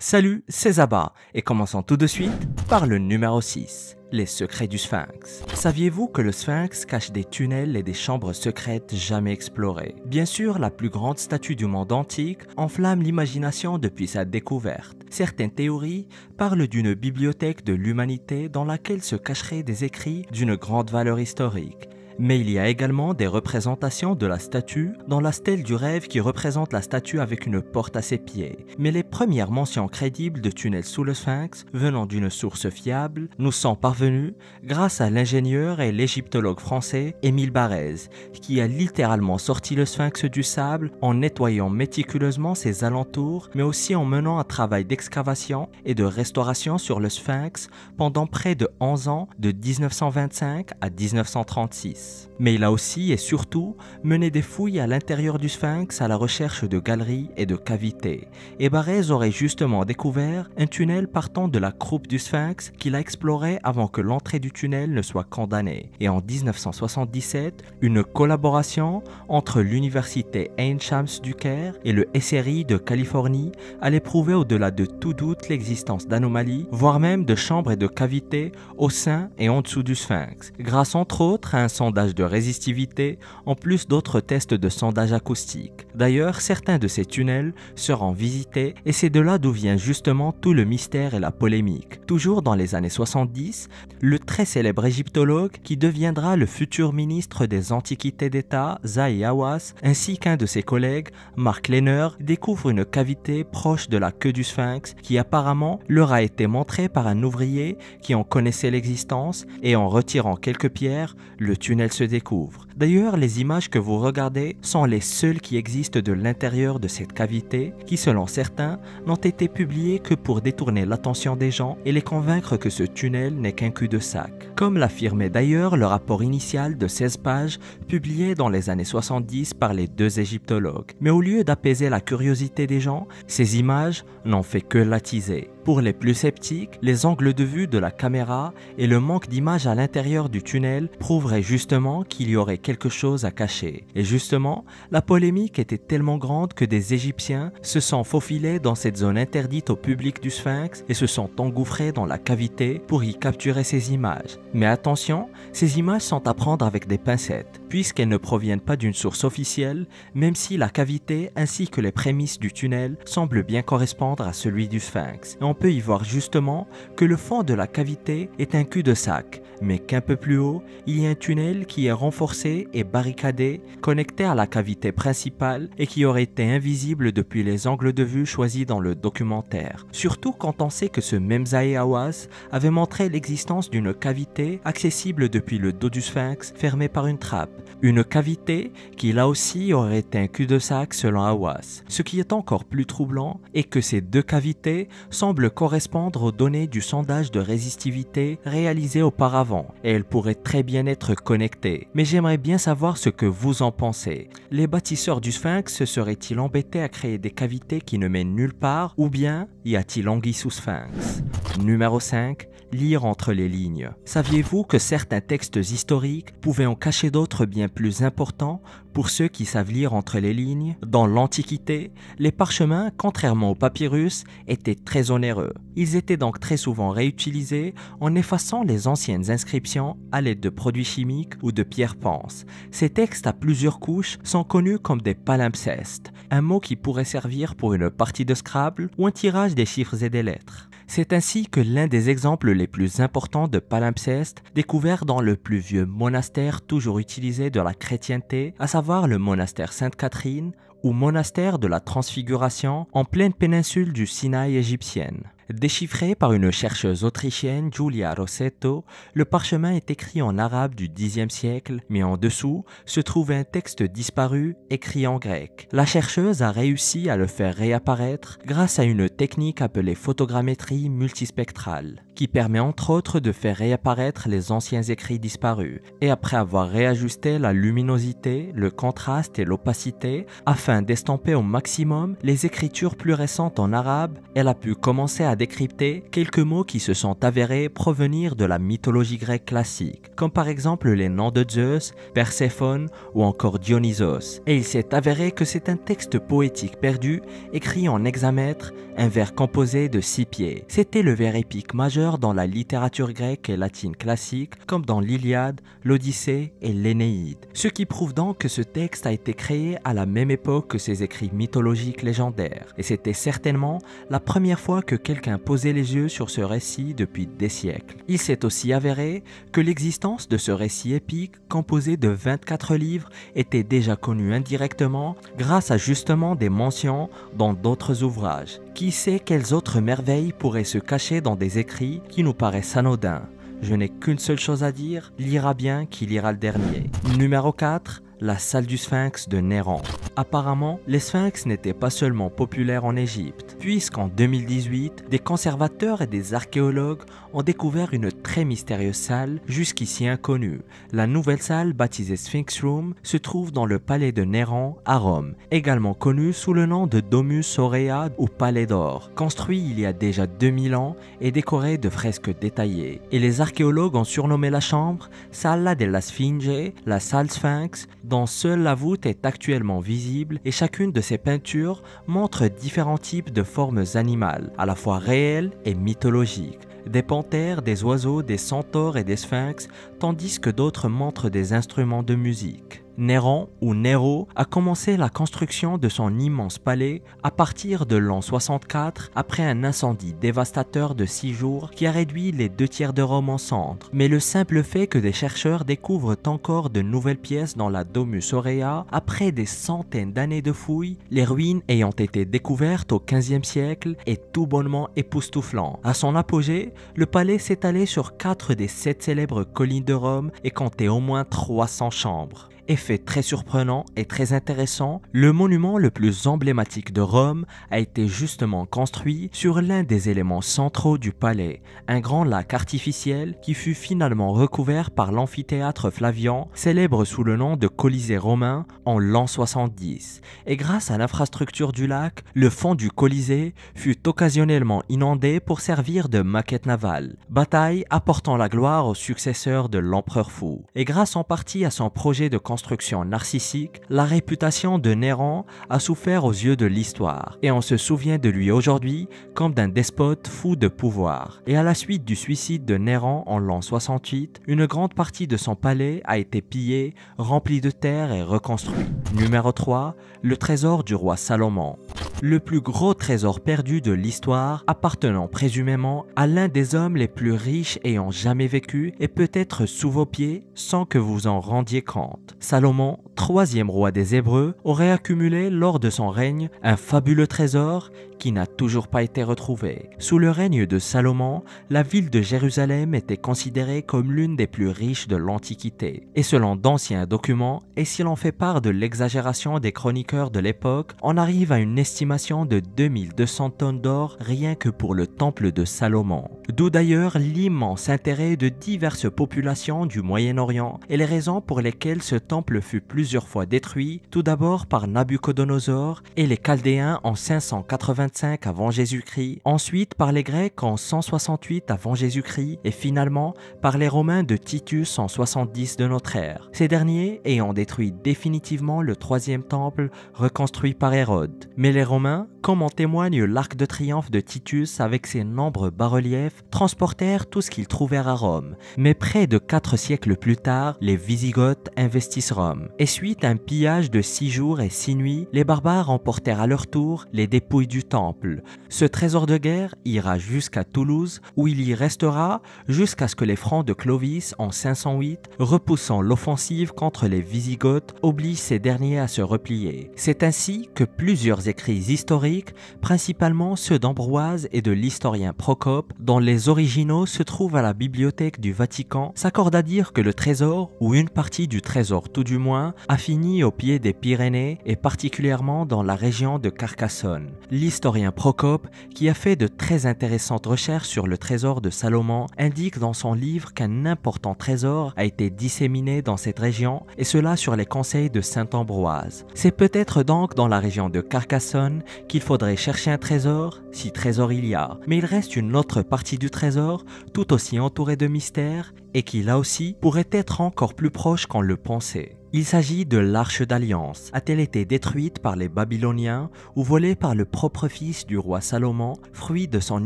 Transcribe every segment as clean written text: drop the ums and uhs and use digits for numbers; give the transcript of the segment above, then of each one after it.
Salut, c'est Zaba, et commençons tout de suite par le numéro 6, les secrets du Sphinx. Saviez-vous que le Sphinx cache des tunnels et des chambres secrètes jamais explorées? Bien sûr, la plus grande statue du monde antique enflamme l'imagination depuis sa découverte. Certaines théories parlent d'une bibliothèque de l'humanité dans laquelle se cacheraient des écrits d'une grande valeur historique. Mais il y a également des représentations de la statue dans la stèle du rêve qui représente la statue avec une porte à ses pieds. Mais les premières mentions crédibles de tunnels sous le Sphinx, venant d'une source fiable, nous sont parvenues grâce à l'ingénieur et l'égyptologue français Émile Barrez, qui a littéralement sorti le Sphinx du sable en nettoyant méticuleusement ses alentours, mais aussi en menant un travail d'excavation et de restauration sur le Sphinx pendant près de 11 ans, de 1925 à 1936. Mais il a aussi et surtout mené des fouilles à l'intérieur du Sphinx à la recherche de galeries et de cavités. Et Barrez aurait justement découvert un tunnel partant de la croupe du Sphinx qu'il a exploré avant que l'entrée du tunnel ne soit condamnée. Et en 1977, une collaboration entre l'université Ain Shams du Caire et le SRI de Californie allait prouver au-delà de tout doute l'existence d'anomalies, voire même de chambres et de cavités au sein et en dessous du Sphinx, grâce entre autres à un sondage de résistivité, en plus d'autres tests de sondage acoustique. D'ailleurs, certains de ces tunnels seront visités et c'est de là d'où vient justement tout le mystère et la polémique. Toujours dans les années 70, le très célèbre égyptologue qui deviendra le futur ministre des Antiquités d'État, Zahi Hawass, ainsi qu'un de ses collègues, Mark Lehner, découvrent une cavité proche de la queue du Sphinx qui apparemment leur a été montrée par un ouvrier qui en connaissait l'existence et en retirant quelques pierres, le tunnel se découvre. D'ailleurs, les images que vous regardez sont les seules qui existent de l'intérieur de cette cavité qui, selon certains, n'ont été publiées que pour détourner l'attention des gens et les convaincre que ce tunnel n'est qu'un cul-de-sac. Comme l'affirmait d'ailleurs le rapport initial de 16 pages publié dans les années 70 par les deux égyptologues. Mais au lieu d'apaiser la curiosité des gens, ces images n'ont fait que l'attiser. Pour les plus sceptiques, les angles de vue de la caméra et le manque d'images à l'intérieur du tunnel prouveraient justement qu'il y aurait quelque chose à cacher. Et justement, la polémique était tellement grande que des Égyptiens se sont faufilés dans cette zone interdite au public du Sphinx et se sont engouffrés dans la cavité pour y capturer ces images. Mais attention, ces images sont à prendre avec des pincettes, puisqu'elles ne proviennent pas d'une source officielle, même si la cavité ainsi que les prémices du tunnel semblent bien correspondre à celui du Sphinx. Et on peut y voir justement que le fond de la cavité est un cul-de-sac, mais qu'un peu plus haut, il y a un tunnel qui est renforcé et barricadé, connecté à la cavité principale et qui aurait été invisible depuis les angles de vue choisis dans le documentaire. Surtout quand on sait que ce même Zahi Hawass avait montré l'existence d'une cavité accessible depuis le dos du Sphinx, fermée par une trappe. Une cavité qui là aussi aurait été un cul-de-sac selon Hawass. Ce qui est encore plus troublant est que ces deux cavités semblent correspondre aux données du sondage de résistivité réalisé auparavant et elles pourraient très bien être connectées. Mais j'aimerais bien savoir ce que vous en pensez. Les bâtisseurs du Sphinx se seraient-ils embêtés à créer des cavités qui ne mènent nulle part ou bien y a-t-il anguille sous Sphinx? Numéro 5. Lire entre les lignes. Saviez-vous que certains textes historiques pouvaient en cacher d'autres bien plus importants pour ceux qui savent lire entre les lignes? Dans l'Antiquité, les parchemins, contrairement aux papyrus, étaient très onéreux. Ils étaient donc très souvent réutilisés en effaçant les anciennes inscriptions à l'aide de produits chimiques ou de pierres panses. Ces textes à plusieurs couches sont connus comme des palimpsestes, un mot qui pourrait servir pour une partie de Scrabble ou un tirage des chiffres et des lettres. C'est ainsi que l'un des exemples les plus importants de palimpseste, découvert dans le plus vieux monastère toujours utilisé de la chrétienté, à savoir le monastère Sainte-Catherine ou monastère de la Transfiguration en pleine péninsule du Sinaï égyptienne. Déchiffré par une chercheuse autrichienne, Giulia Rossetto, le parchemin est écrit en arabe du Xe siècle, mais en dessous se trouve un texte disparu écrit en grec. La chercheuse a réussi à le faire réapparaître grâce à une technique appelée photogrammétrie multispectrale, qui permet entre autres de faire réapparaître les anciens écrits disparus. Et après avoir réajusté la luminosité, le contraste et l'opacité, afin d'estomper au maximum les écritures plus récentes en arabe, elle a pu commencer à décrypter quelques mots qui se sont avérés provenir de la mythologie grecque classique, comme par exemple les noms de Zeus, Perséphone ou encore Dionysos. Et il s'est avéré que c'est un texte poétique perdu, écrit en hexamètre, un vers composé de 6 pieds. C'était le vers épique majeur dans la littérature grecque et latine classique, comme dans l'Iliade, l'Odyssée et l'Énéide. Ce qui prouve donc que ce texte a été créé à la même époque que ses écrits mythologiques légendaires. Et c'était certainement la première fois que quelqu'un posait les yeux sur ce récit depuis des siècles. Il s'est aussi avéré que l'existence de ce récit épique, composé de 24 livres, était déjà connue indirectement grâce à justement des mentions dans d'autres ouvrages. Qui sait quelles autres merveilles pourraient se cacher dans des écrits qui nous paraissent anodins? Je n'ai qu'une seule chose à dire, lira bien qui lira le dernier. Numéro 4. La salle du Sphinx de Néron. Apparemment, les sphinx n'étaient pas seulement populaires en Égypte, puisqu'en 2018, des conservateurs et des archéologues ont découvert une très mystérieuse salle jusqu'ici inconnue. La nouvelle salle, baptisée Sphinx Room, se trouve dans le palais de Néron à Rome, également connu sous le nom de Domus Aurea ou Palais d'Or, construit il y a déjà 2000 ans et décoré de fresques détaillées. Et les archéologues ont surnommé la chambre Sala della Sfinge, la salle Sphinx, dont seule la voûte est actuellement visible, et chacune de ces peintures montre différents types de formes animales, à la fois réelles et mythologiques. Des panthères, des oiseaux, des centaures et des sphinx, tandis que d'autres montrent des instruments de musique. Néron, ou Nero, a commencé la construction de son immense palais à partir de l'an 64 après un incendie dévastateur de 6 jours qui a réduit les 2/3 de Rome en cendres. Mais le simple fait que des chercheurs découvrent encore de nouvelles pièces dans la Domus Aurea après des centaines d'années de fouilles, les ruines ayant été découvertes au XVe siècle, est tout bonnement époustouflant. À son apogée, le palais s'étalait sur 4 des 7 célèbres collines de Rome et comptait au moins 300 chambres. Effet très surprenant et très intéressant, le monument le plus emblématique de Rome a été justement construit sur l'un des éléments centraux du palais, un grand lac artificiel qui fut finalement recouvert par l'amphithéâtre Flavian, célèbre sous le nom de Colisée romain en l'an 70. Et grâce à l'infrastructure du lac, le fond du Colisée fut occasionnellement inondé pour servir de maquette navale, bataille apportant la gloire aux successeurs de l'empereur fou. Et grâce en partie à son projet de construction narcissique, la réputation de Néron a souffert aux yeux de l'histoire, et on se souvient de lui aujourd'hui comme d'un despote fou de pouvoir. Et à la suite du suicide de Néron en l'an 68, une grande partie de son palais a été pillée, remplie de terre et reconstruit. Numéro 3, le trésor du roi Salomon. Le plus gros trésor perdu de l'histoire, appartenant présumément à l'un des hommes les plus riches ayant jamais vécu, est peut-être sous vos pieds sans que vous en rendiez compte. Salomon, 3e roi des Hébreux, aurait accumulé lors de son règne un fabuleux trésor qui n'a toujours pas été retrouvé. Sous le règne de Salomon, la ville de Jérusalem était considérée comme l'une des plus riches de l'Antiquité. Et selon d'anciens documents, et si l'on fait part de l'exagération des chroniqueurs de l'époque, on arrive à une estimation de 2200 tonnes d'or rien que pour le temple de Salomon. D'où d'ailleurs l'immense intérêt de diverses populations du Moyen-Orient et les raisons pour lesquelles ce temple fut plusieurs fois détruit, tout d'abord par Nabuchodonosor et les Chaldéens en 585 avant Jésus-Christ, ensuite par les Grecs en 168 avant Jésus-Christ et finalement par les Romains de Titus en 70 de notre ère. Ces derniers ayant détruit définitivement le 3e temple reconstruit par Hérode. Mais les Romains, comme en témoigne l'arc de triomphe de Titus avec ses nombreux bas-reliefs, transportèrent tout ce qu'ils trouvèrent à Rome. Mais près de 4 siècles plus tard, les Wisigoths investissent Rome. Et suite à un pillage de 6 jours et 6 nuits, les barbares emportèrent à leur tour les dépouilles du temple. Ce trésor de guerre ira jusqu'à Toulouse, où il y restera jusqu'à ce que les Francs de Clovis en 508, repoussant l'offensive contre les Wisigoths, obligent ces derniers à se replier. C'est ainsi que plusieurs écrits historiques, principalement ceux d'Ambroise et de l'historien Procope, dont les originaux se trouvent à la bibliothèque du Vatican, s'accordent à dire que le trésor, ou une partie du trésor tout du moins, a fini au pied des Pyrénées et particulièrement dans la région de Carcassonne. L'historien Procope, qui a fait de très intéressantes recherches sur le trésor de Salomon, indique dans son livre qu'un important trésor a été disséminé dans cette région, et cela sur les conseils de saint Ambroise. C'est peut-être donc dans la région de Carcassonne qu'il faudrait chercher un trésor, si trésor il y a, mais il reste une autre partie du trésor, tout aussi entourée de mystères, et qui là aussi pourrait être encore plus proche qu'on le pensait. Il s'agit de l'Arche d'Alliance. A-t-elle été détruite par les Babyloniens ou volée par le propre fils du roi Salomon, fruit de son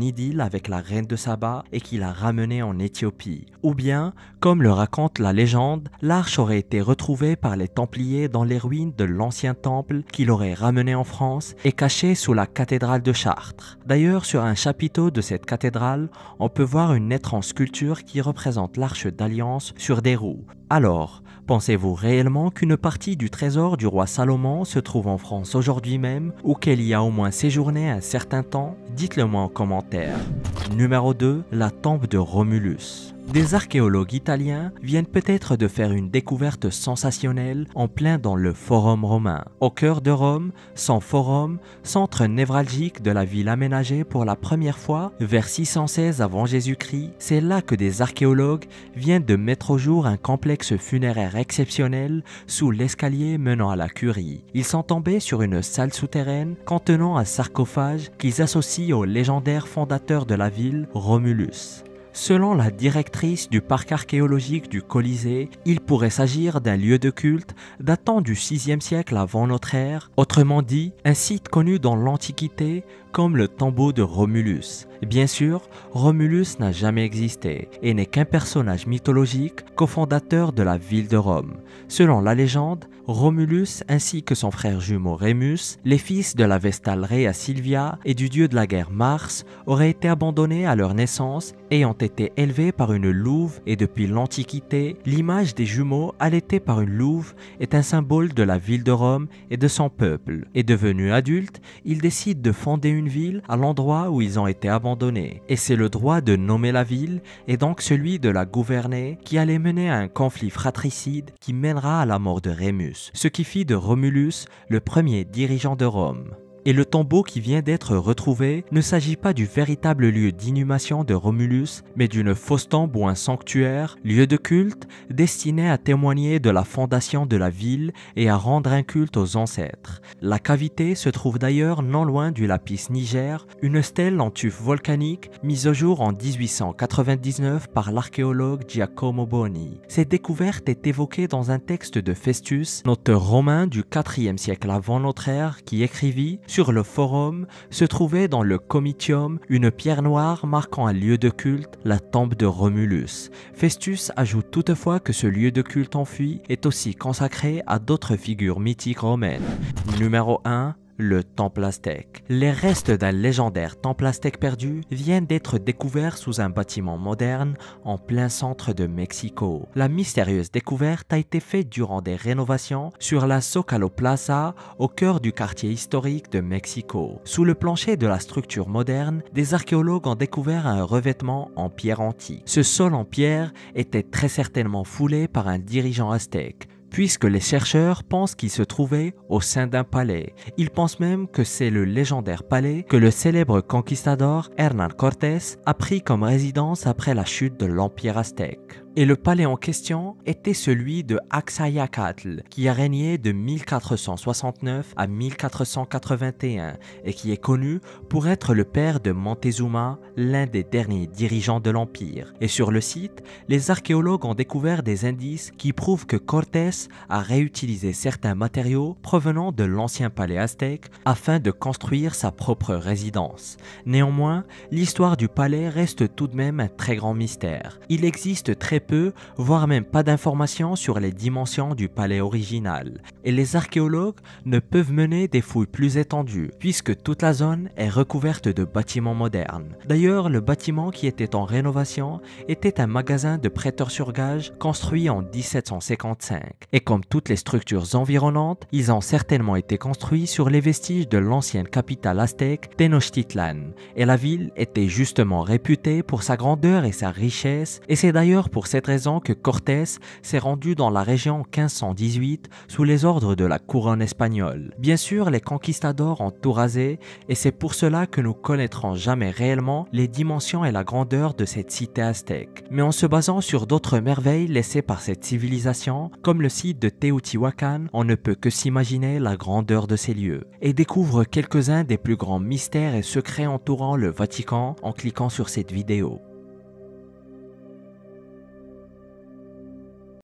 idylle avec la reine de Saba et qui l'a ramenée en Éthiopie? Ou bien, comme le raconte la légende, l'arche aurait été retrouvée par les Templiers dans les ruines de l'ancien temple qu'il aurait ramené en France et cachée sous la cathédrale de Chartres. D'ailleurs, sur un chapiteau de cette cathédrale, on peut voir une étrange sculpture qui représente l'Arche d'Alliance sur des roues. Alors, pensez-vous réellement qu'une partie du trésor du roi Salomon se trouve en France aujourd'hui même ou qu'elle y a au moins séjourné un certain temps? Dites-le moi en commentaire. Numéro 2. La tombe de Romulus. Des archéologues italiens viennent peut-être de faire une découverte sensationnelle en plein dans le Forum romain. Au cœur de Rome, son forum, centre névralgique de la ville aménagée pour la première fois vers 616 avant Jésus-Christ, c'est là que des archéologues viennent de mettre au jour un complexe funéraire exceptionnel sous l'escalier menant à la curie. Ils sont tombés sur une salle souterraine contenant un sarcophage qu'ils associent au légendaire fondateur de la ville, Romulus. Selon la directrice du parc archéologique du Colisée, il pourrait s'agir d'un lieu de culte datant du 6e siècle avant notre ère, autrement dit, un site connu dans l'Antiquité comme le tombeau de Romulus. Bien sûr, Romulus n'a jamais existé et n'est qu'un personnage mythologique cofondateur de la ville de Rome. Selon la légende, Romulus ainsi que son frère jumeau Rémus, les fils de la Vestale Rhea Silvia et du dieu de la guerre Mars, auraient été abandonnés à leur naissance et ont été élevés par une louve et depuis l'Antiquité, l'image des jumeaux allaités par une louve est un symbole de la ville de Rome et de son peuple. Et devenus adultes, ils décident de fonder une ville à l'endroit où ils ont été abandonnés. Et c'est le droit de nommer la ville et donc celui de la gouverner qui allait mener à un conflit fratricide qui mènera à la mort de Rémus, ce qui fit de Romulus le premier dirigeant de Rome. Et le tombeau qui vient d'être retrouvé ne s'agit pas du véritable lieu d'inhumation de Romulus, mais d'une fausse tombe ou un sanctuaire, lieu de culte, destiné à témoigner de la fondation de la ville et à rendre un culte aux ancêtres. La cavité se trouve d'ailleurs non loin du Lapis Niger, une stèle en tuf volcanique mise au jour en 1899 par l'archéologue Giacomo Boni. Cette découverte est évoquée dans un texte de Festus, auteur romain du 4e siècle avant notre ère, qui écrivit: sur le forum se trouvait dans le comitium une pierre noire marquant un lieu de culte, la tombe de Romulus. Festus ajoute toutefois que ce lieu de culte enfui est aussi consacré à d'autres figures mythiques romaines. Numéro 1. Le temple aztèque. Les restes d'un légendaire temple aztèque perdu viennent d'être découverts sous un bâtiment moderne en plein centre de Mexico. La mystérieuse découverte a été faite durant des rénovations sur la Zócalo Plaza au cœur du quartier historique de Mexico. Sous le plancher de la structure moderne, des archéologues ont découvert un revêtement en pierre antique. Ce sol en pierre était très certainement foulé par un dirigeant aztèque, puisque les chercheurs pensent qu'il se trouvait au sein d'un palais. Ils pensent même que c'est le légendaire palais que le célèbre conquistador Hernán Cortés a pris comme résidence après la chute de l'Empire aztèque. Et le palais en question était celui de Axayacatl, qui a régné de 1469 à 1481 et qui est connu pour être le père de Montezuma, l'un des derniers dirigeants de l'Empire. Et sur le site, les archéologues ont découvert des indices qui prouvent que Cortés a réutilisé certains matériaux provenant de l'ancien palais aztèque afin de construire sa propre résidence. Néanmoins, l'histoire du palais reste tout de même un très grand mystère. Il existe très peu, voire même pas d'informations sur les dimensions du palais original. Et les archéologues ne peuvent mener des fouilles plus étendues, puisque toute la zone est recouverte de bâtiments modernes. D'ailleurs, le bâtiment qui était en rénovation était un magasin de prêteurs sur gage construit en 1755. Et comme toutes les structures environnantes, ils ont certainement été construits sur les vestiges de l'ancienne capitale aztèque Tenochtitlan. Et la ville était justement réputée pour sa grandeur et sa richesse, et c'est d'ailleurs pour cette raison que Cortés s'est rendu dans la région en 1518 sous les ordres de la couronne espagnole. Bien sûr, les conquistadors ont tout rasé et c'est pour cela que nous connaîtrons jamais réellement les dimensions et la grandeur de cette cité aztèque. Mais en se basant sur d'autres merveilles laissées par cette civilisation, comme le site de Teotihuacan, on ne peut que s'imaginer la grandeur de ces lieux et découvre quelques-uns des plus grands mystères et secrets entourant le Vatican en cliquant sur cette vidéo.